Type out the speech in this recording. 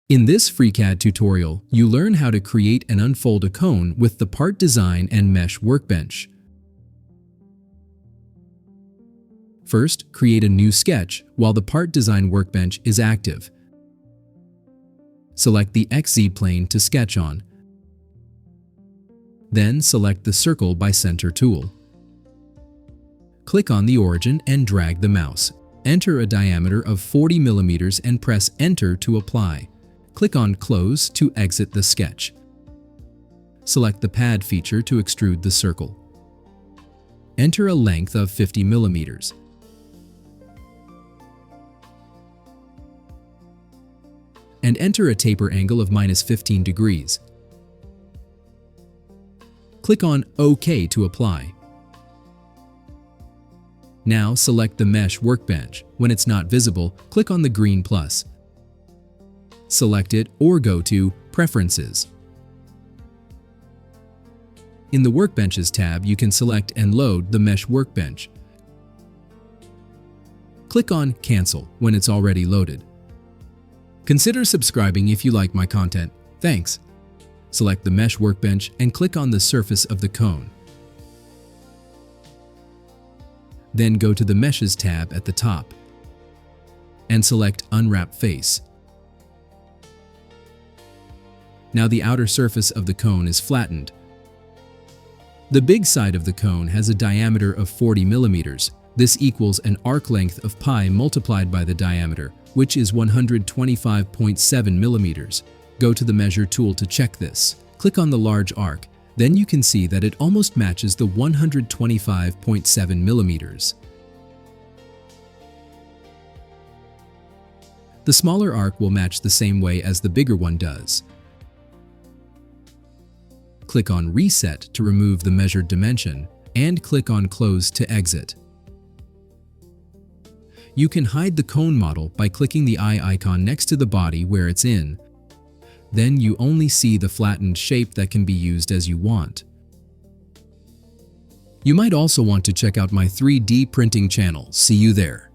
In this FreeCAD tutorial, you learn how to create and unfold a cone with the Part Design and Mesh Workbench. First, create a new sketch while the Part Design Workbench is active. Select the XZ plane to sketch on. Then select the Circle by Center tool. Click on the origin and drag the mouse. Enter a diameter of 40 mm and press Enter to apply. Click on Close to exit the sketch. Select the Pad feature to extrude the circle. Enter a length of 50 mm. And enter a taper angle of -15 degrees. Click on OK to apply. Now select the Mesh Workbench. When it's not visible, click on the green plus. Select it or go to Preferences. In the Workbenches tab, you can select and load the Mesh Workbench. Click on Cancel when it's already loaded. Consider subscribing if you like my content. Thanks. Select the Mesh Workbench and click on the surface of the cone. Then go to the Meshes tab at the top and select Unwrap Face. Now the outer surface of the cone is flattened. The big side of the cone has a diameter of 40 mm. This equals an arc length of pi multiplied by the diameter, which is 125.7 mm. Go to the Measure tool to check this. Click on the large arc. Then you can see that it almost matches the 125.7 mm. The smaller arc will match the same way as the bigger one does. Click on Reset to remove the measured dimension, and click on Close to exit. You can hide the cone model by clicking the eye icon next to the body where it's in. Then you only see the flattened shape that can be used as you want. You might also want to check out my 3D printing channel. See you there.